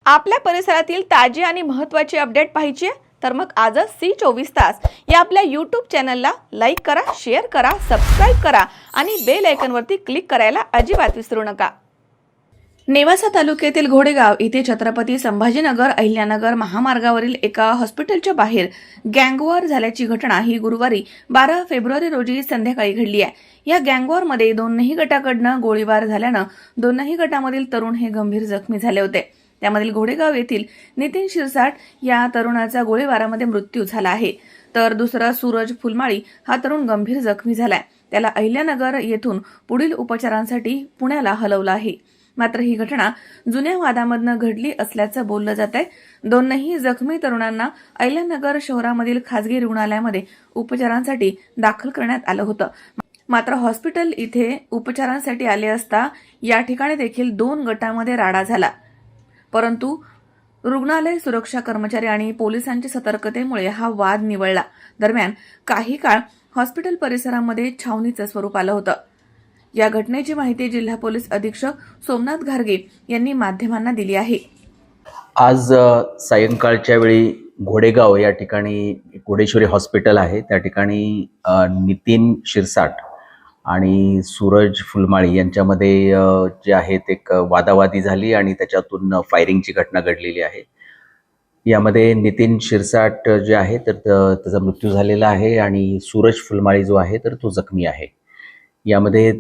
आपल्या परिसरातील ताजी आणि महत्त्वाची अपडेट पाहिजे आहे तर मग आजच C24 तास या आपल्या YouTube चॅनलला लाईक करा, शेअर करा, सबस्क्राइब करा आणि बेल आयकॉनवरती क्लिक करायला अजिबात विसरू नका। नेवासा तालुक्यातील घोडेगाव इथे छत्रपती संभाजीनगर अहिल्यानगर महामार्गावरील एका हॉस्पिटलच्या बाहेर गँगवॉर झाल्याची घटना ही गुरुवारी 12 फेब्रुवारी रोजी संध्याकाळी घडली आहे। या गँगवॉरमध्ये दोन्ही गटाकडनं गोळीबार झाल्यानं दोन्ही गटामधील तरुण हे गंभीर जखमी झाले होते। त्यामधील घोडेगाव येथील नितीन शिरसाट या तरुणाचा गोळीबारामध्ये मृत्यू झाला आहे, तर दुसरा सूरज फुलमाळी हा तरुण गंभीर जखमी झालाय। त्याला अहिल्यानगर येथून पुढील उपचारांसाठी पुण्याला हलवलं आहे। मात्र ही घटना जुन्या वादामधनं घडली असल्याचं बोललं जात आहे। दोन्ही जखमी तरुणांना अहिल्यानगर शहरामधील खासगी रुग्णालयामध्ये उपचारांसाठी दाखल करण्यात आलं होतं। मात्र हॉस्पिटल इथे उपचारांसाठी आले असता या ठिकाणी देखील दोन गटांमध्ये राडा झाला, परंतु रुग्णालय सुरक्षा कर्मचारी आणि पोलिसांच्या सतर्कतेमुळे हा वाद निवळला। दरम्यान काही काळ हॉस्पिटल परिसरामध्ये छावणीचं स्वरूप आलं होतं। या घटनेची माहिती जिल्हा पोलीस अधीक्षक सोमनाथ घारगे यांनी माध्यमांना दिली आहे। आज सायंकाळच्या वेळी घोडेगाव या ठिकाणी घोडेश्वरी हॉस्पिटल आहे, त्या ठिकाणी नितीन शिरसाट आणि सूरज फुलमाळी यांच्यामध्ये जे आहेत एक वादावादी झाली आणि त्याच्यातून फायरिंगची घटना घडलेली आहे। यामध्ये नितीन शिरसाट जे आहे तर त्याचा मृत्यू झालेला आहे आणि सूरज फुलमाळी जो आहे तर तो जखमी आहे। यामध्ये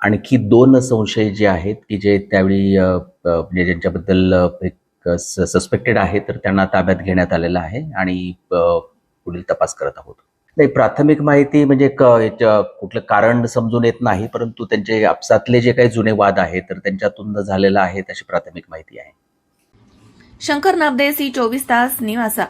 आणखी दोन संशय जे आहेत की जे त्यावेळी म्हणजे ज्यांच्याबद्दल एक सस्पेक्टेड आहे तर त्यांना ताब्यात घेण्यात आलेलं आहे आणि पुढील तपास करत आहोत। नाही, प्राथमिक माहिती म्हणजे कुठलं कारण समजून येत नाही, परंतु त्यांचे आपसातले जे काही जुने वाद आहेत तर त्यांच्यातून झालेलं आहे त्याची प्राथमिक माहिती आहे। शंकर नाबदे, C24 तास, निवासा।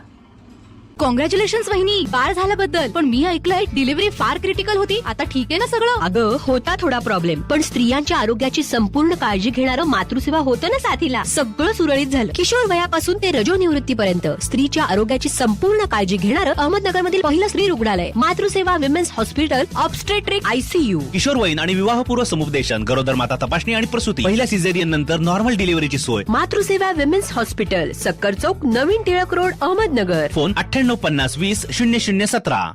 कॉंग्रॅच्युलेशन्स वहिनी, बाळ झाल्याबद्दल। पण मी ऐकलंय डिलिव्हरी फार क्रिटिकल होती। आता ठीक आहे ना सगळं? अगं होता थोडा प्रॉब्लेम, पण स्त्रियांच्या आरोग्याची संपूर्ण काळजी घेणारं मातृसेवा होतं ना साथीला। सगळं सुरळीत झालं। किशोर वयापासून ते रजोनिवृत्तीपर्यंत स्त्रीच्या आरोग्याची संपूर्ण काळजी घेणारं अहमदनगर मधील पहिलं स्त्री रुग्णालय Matruseva women's hospital obstetric ICU। किशोरवयीन आणि विवाहपूर्व समुपदेशन, गरोदर माता तपासणी आणि प्रसूती, पहिल्या सिझेरियन नंतर नॉर्मल डिलिव्हरीची सोय। मातृसेवा विमेन्स हॉस्पिटल, सक्कर चौक, नवीन टिळक रोड, अहमदनगर। फोन 9850 20 0017।